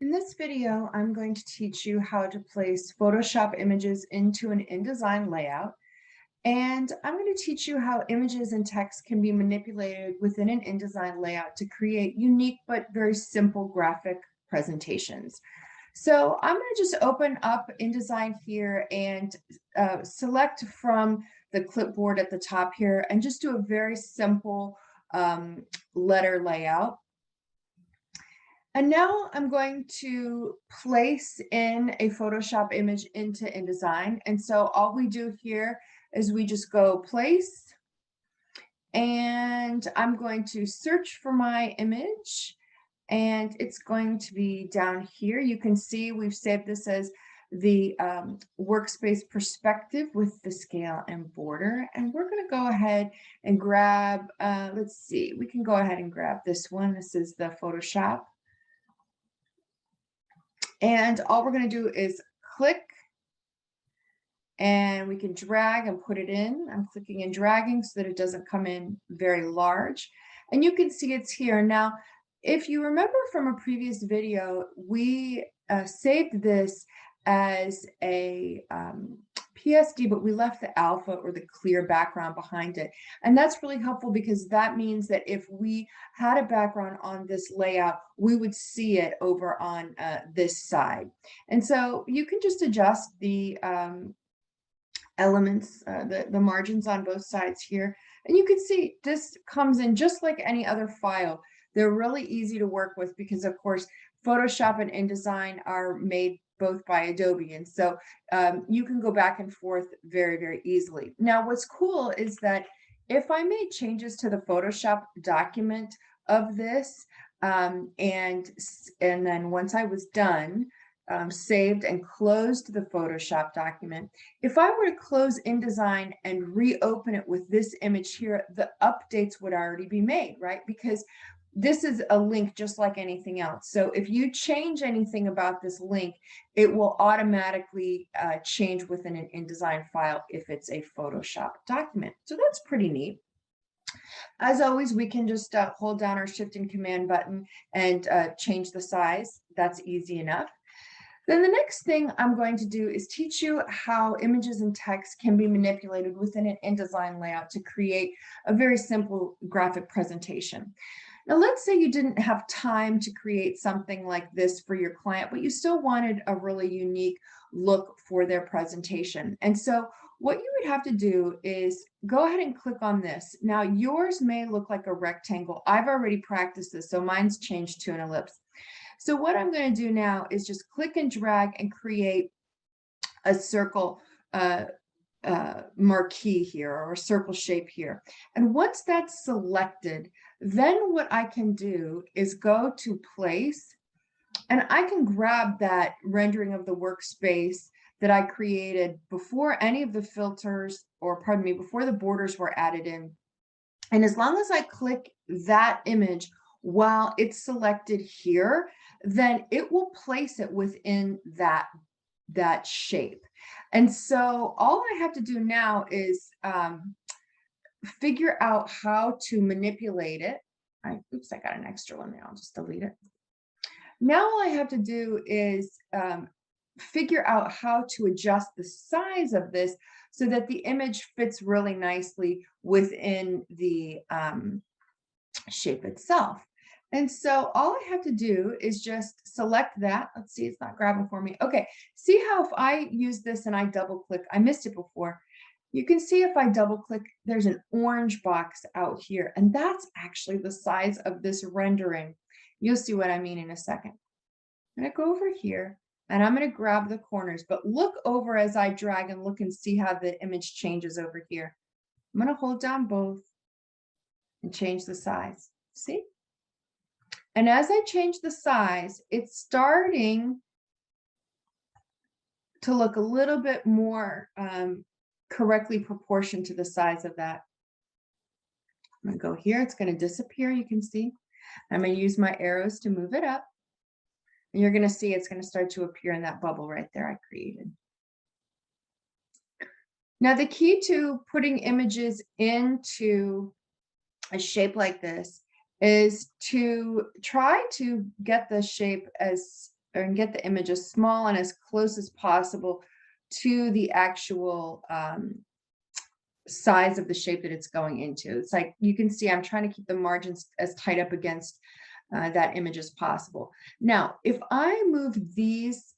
In this video, I'm going to teach you how to place Photoshop images into an InDesign layout. And I'm going to teach you how images and text can be manipulated within an InDesign layout to create unique but very simple graphic presentations. So I'm going to just open up InDesign here and select from the clipboard at the top here and just do a very simple letter layout. And now I'm going to place in a Photoshop image into InDesign. And so all we do here is we just go place, and I'm going to search for my image, and it's going to be down here. You can see we've saved this as the workspace perspective with the scale and border. And we're going to go ahead and grab, let's see, we can go ahead and grab this one. This is the Photoshop. And all we're going to do is click, and we can drag and put it in. I'm clicking and dragging so that it doesn't come in very large. And you can see it's here. Now, if you remember from a previous video, we saved this as a PSD, but we left the alpha or the clear background behind it. And that's really helpful because that means that if we had a background on this layout, we would see it over on this side. And so you can just adjust the elements, the margins on both sides here. And you can see this comes in just like any other file. They're really easy to work with because, of course, Photoshop and InDesign are made both by Adobe. And so you can go back and forth very, very easily. Now, what's cool is that if I made changes to the Photoshop document of this, and then once I was done, saved and closed the Photoshop document, if I were to close InDesign and reopen it with this image here, the updates would already be made, right? Because this is a link just like anything else. So if you change anything about this link, it will automatically change within an InDesign file if it's a Photoshop document. So that's pretty neat. As always, we can just hold down our Shift and Command button and change the size. That's easy enough. Then the next thing I'm going to do is teach you how images and text can be manipulated within an InDesign layout to create a very simple graphic presentation. Now, let's say you didn't have time to create something like this for your client, but you still wanted a really unique look for their presentation. And so what you would have to do is go ahead and click on this. Now, yours may look like a rectangle. I've already practiced this, so mine's changed to an ellipse. So what I'm going to do now is just click and drag and create a circle marquee here, or a circle shape here. And once that's selected, then what I can do is go to place, and I can grab that rendering of the workspace that I created before any of the filters, or pardon me, before the borders were added in. And as long as I click that image while it's selected here, then it will place it within that shape. And so all I have to do now is figure out how to manipulate it. Oops, I got an extra one there. I'll just delete it. Now all I have to do is figure out how to adjust the size of this so that the image fits really nicely within the shape itself. And so all I have to do is just select that. Let's see, it's not grabbing for me. Okay, see how if I use this and I double click, I missed it before. You can see if I double click, there's an orange box out here, and that's actually the size of this rendering. You'll see what I mean in a second. I'm gonna go over here and I'm gonna grab the corners, but look over as I drag and look and see how the image changes over here. I'm gonna hold down both and change the size. See? And as I change the size, it's starting to look a little bit more correctly proportioned to the size of that. I'm gonna go here, it's gonna disappear, you can see. I'm gonna use my arrows to move it up. And you're gonna see it's gonna start to appear in that bubble right there I created. Now, the key to putting images into a shape like this is to try to get the shape as and get the image as small and as close as possible to the actual size of the shape that it's going into. It's like you can see I'm trying to keep the margins as tight up against that image as possible. Now, if I move these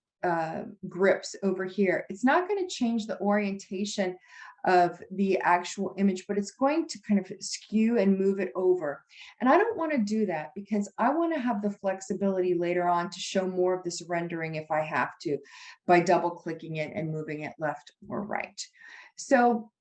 grips over here, it's not going to change the orientation of the actual image, but it's going to kind of skew and move it over. And I don't want to do that because I want to have the flexibility later on to show more of this rendering if I have to, by double clicking it and moving it left or right. So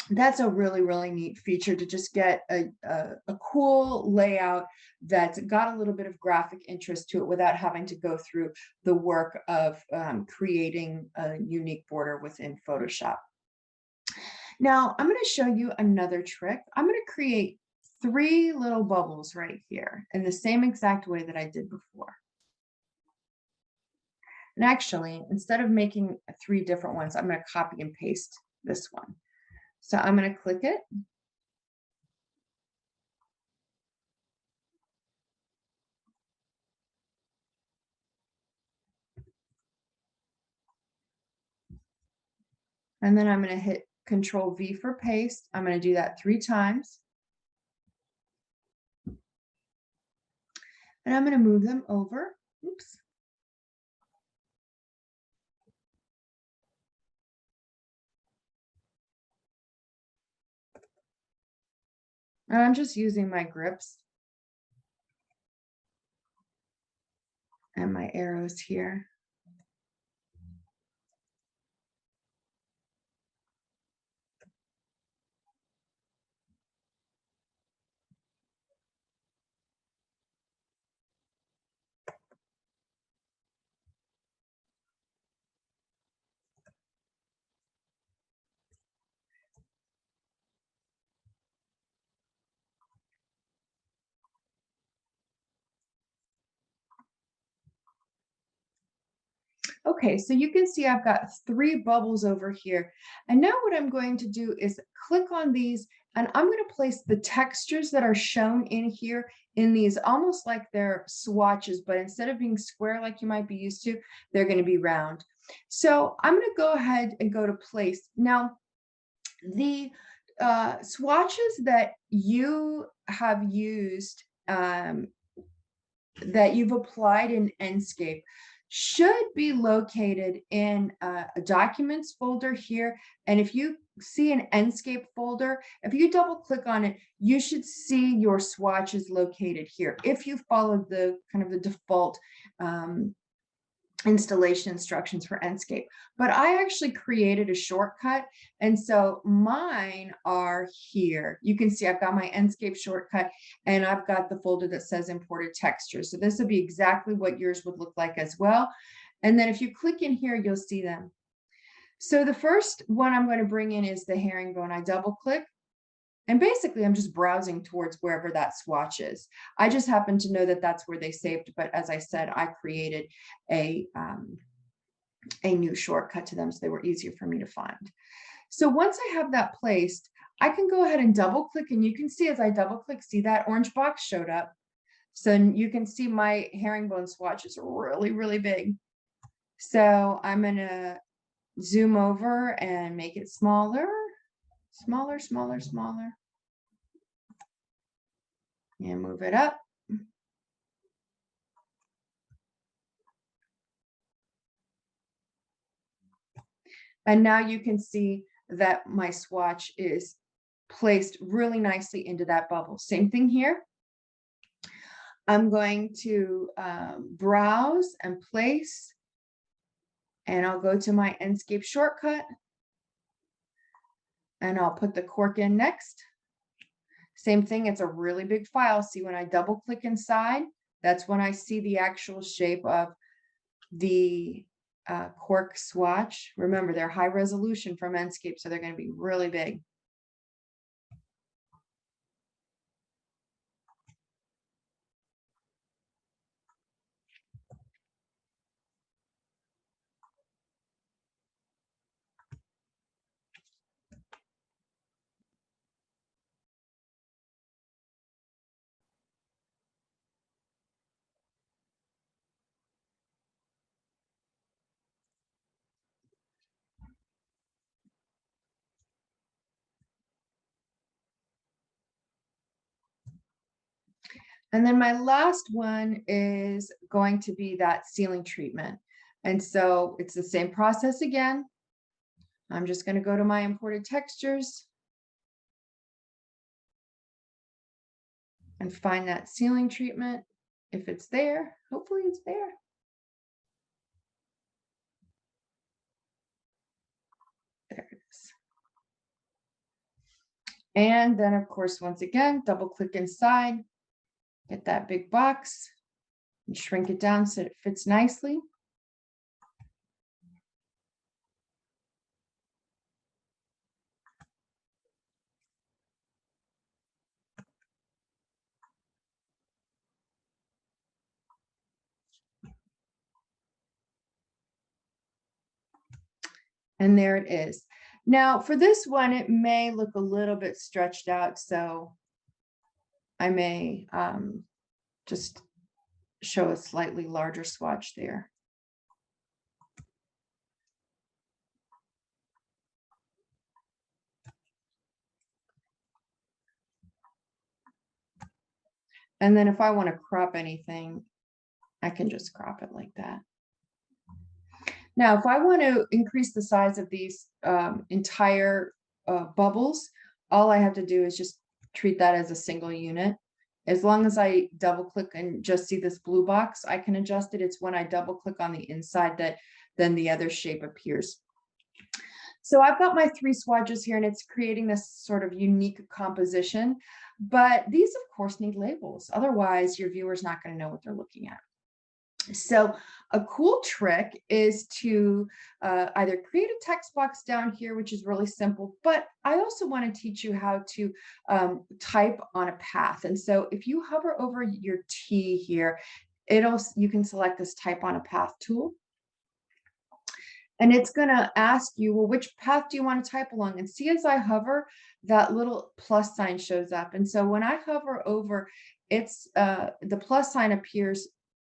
that's a really, really neat feature to just get a cool layout that's got a little bit of graphic interest to it without having to go through the work of creating a unique border within Photoshop. Now, I'm going to show you another trick. I'm going to create 3 little bubbles right here in the same exact way that I did before. And actually, instead of making 3 different ones, I'm going to copy and paste this one. So I'm going to click it. And then I'm going to hit Control V for paste. I'm going to do that 3 times. And I'm going to move them over. Oops. And I'm just using my grips and my arrows here. Okay, so you can see I've got 3 bubbles over here. And now what I'm going to do is click on these, and I'm going to place the textures that are shown in here in these almost like they're swatches, but instead of being square like you might be used to, they're going to be round. So I'm going to go ahead and go to place. Now, the swatches that you have used that you've applied in Enscape should be located in a documents folder here. And if you see an Enscape folder, if you double click on it, you should see your swatches located here if you followed the kind of the default installation instructions for Enscape. But I actually created a shortcut, and so mine are here. You can see I've got my Enscape shortcut, and I've got the folder that says imported textures. So this would be exactly what yours would look like as well. And then if you click in here, you'll see them. So the first one I'm going to bring in is the herringbone. I double click. And basically, I'm just browsing towards wherever that swatch is. I just happen to know that that's where they saved. But as I said, I created a new shortcut to them so they were easier for me to find. So once I have that placed, I can go ahead and double click. And you can see as I double click, see that orange box showed up. So you can see my herringbone swatch is really, really big. So I'm going to zoom over and make it smaller. Smaller, smaller, smaller. And move it up. And now you can see that my swatch is placed really nicely into that bubble. Same thing here. I'm going to browse and place, and I'll go to my Enscape shortcut. And I'll put the cork in next. Same thing, it's a really big file. See, when I double click inside, that's when I see the actual shape of the cork swatch. Remember, they're high resolution from Enscape, so they're going to be really big. And then my last one is going to be that ceiling treatment. And so it's the same process again. I'm just going to go to my imported textures and find that ceiling treatment. If it's there, hopefully it's there. There it is. And then of course, once again, double click inside, get that big box and shrink it down so it fits nicely. And there it is. Now for this one, it may look a little bit stretched out, so I may just show a slightly larger swatch there. And then if I want to crop anything, I can just crop it like that. Now, if I want to increase the size of these entire bubbles, all I have to do is just treat that as a single unit. As long as I double click and just see this blue box, I can adjust it. It's when I double click on the inside that then the other shape appears. So I've got my 3 swatches here and it's creating this sort of unique composition, but these of course need labels. Otherwise your viewer's not going to know what they're looking at. So a cool trick is to either create a text box down here, which is really simple, but I also want to teach you how to type on a path. And so if you hover over your T here, you can select this type on a path tool. And it's going to ask you, well, which path do you want to type along? And see, as I hover, that little plus sign shows up. And so when I hover over, it's the plus sign appears.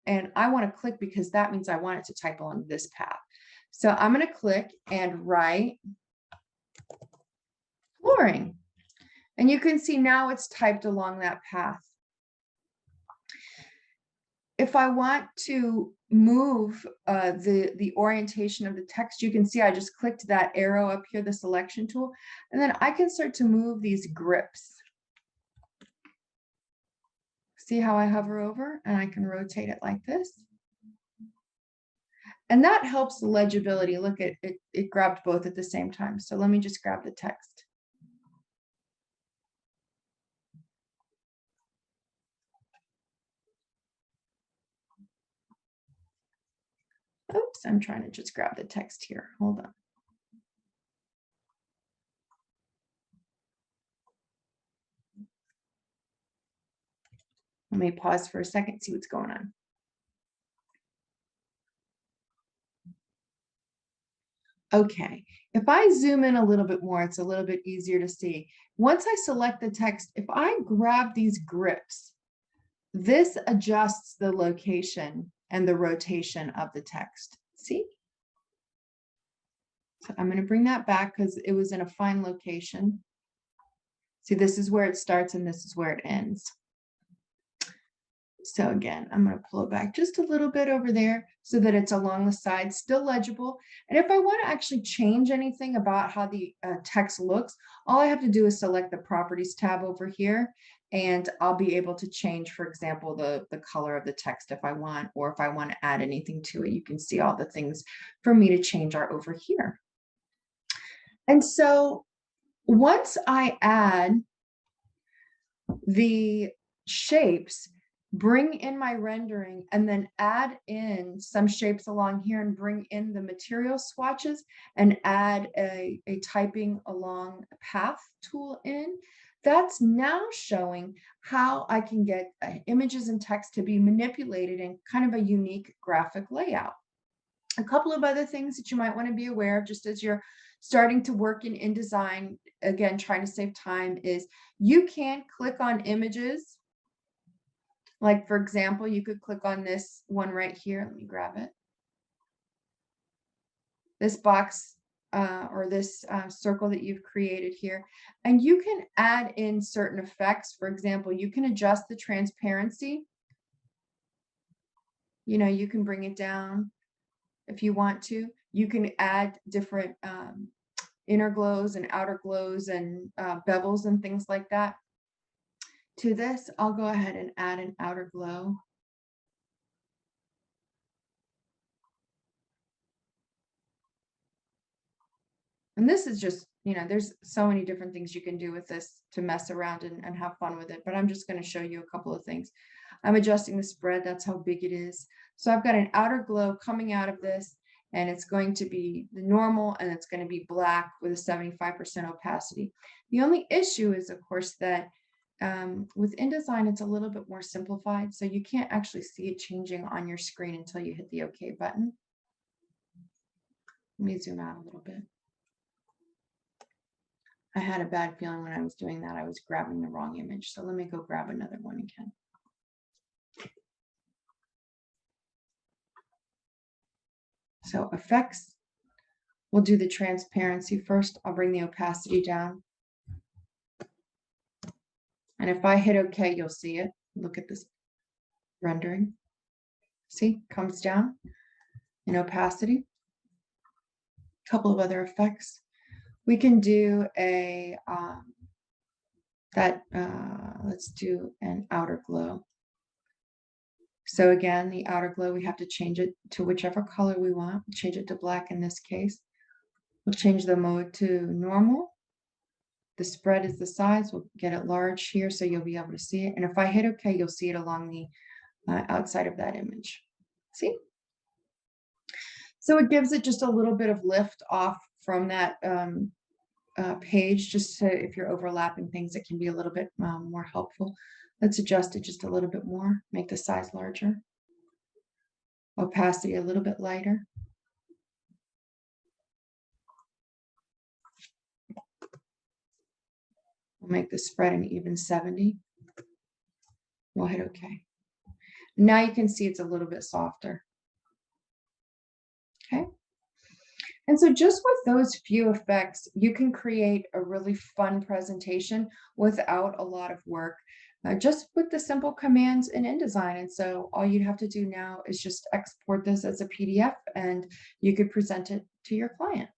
And I want to click because that means I want it to type along this path. So I'm going to click and write flooring. And you can see now it's typed along that path. If I want to move the orientation of the text, you can see I just clicked that arrow up here, the selection tool, and then I can start to move these grips. See how I hover over and I can rotate it like this. And that helps the legibility. Look at it, it grabbed both at the same time. So let me just grab the text. Oops, I'm trying to just grab the text here. Hold on. Let me pause for a second, see what's going on. Okay, if I zoom in a little bit more, it's a little bit easier to see. Once I select the text, if I grab these grips, this adjusts the location and the rotation of the text. See? So I'm going to bring that back because it was in a fine location. See, this is where it starts and this is where it ends. So again, I'm going to pull it back just a little bit over there so that it's along the side, still legible. And if I want to actually change anything about how the text looks, all I have to do is select the Properties tab over here, and I'll be able to change, for example, the color of the text if I want, or if I want to add anything to it. You can see all the things for me to change are over here. And so once I add the shapes, bring in my rendering, and then add in some shapes along here and bring in the material swatches and add a typing along path tool in, that's now showing how I can get images and text to be manipulated in kind of a unique graphic layout. A couple of other things that you might want to be aware of just as you're starting to work in InDesign, again, trying to save time, is you can click on images. Like, for example, you could click on this one right here. Let me grab it. This box or this circle that you've created here. And you can add in certain effects. For example, you can adjust the transparency. You know, you can bring it down if you want to. You can add different inner glows and outer glows and bevels and things like that. To this, I'll go ahead and add an outer glow. And this is just, you know, there's so many different things you can do with this to mess around and have fun with it. But I'm just going to show you a couple of things. I'm adjusting the spread. That's how big it is. So I've got an outer glow coming out of this, and it's going to be the normal, and it's going to be black with a 75% opacity. The only issue is, of course, that with InDesign, it's a little bit more simplified. So you can't actually see it changing on your screen until you hit the OK button. Let me zoom out a little bit. I had a bad feeling when I was doing that. I was grabbing the wrong image. So let me go grab another one again. So effects, we'll do the transparency first. I'll bring the opacity down. And if I hit OK, you'll see it. Look at this rendering. See, comes down in opacity. A couple of other effects. We can do a, let's do an outer glow. So again, the outer glow, we have to change it to whichever color we want. We'll change it to black in this case. We'll change the mode to normal. The spread is the size. We'll get it large here so you'll be able to see it. And if I hit OK, you'll see it along the outside of that image. See? So it gives it just a little bit of lift off from that page, just to, if you're overlapping things, it can be a little bit more helpful. Let's adjust it just a little bit more, make the size larger. Opacity a little bit lighter. We'll make the spread an even 70. We'll hit OK. Now you can see it's a little bit softer. Okay. And so just with those few effects, you can create a really fun presentation without a lot of work, just with the simple commands in InDesign. And so all you'd have to do now is just export this as a PDF, and you could present it to your client.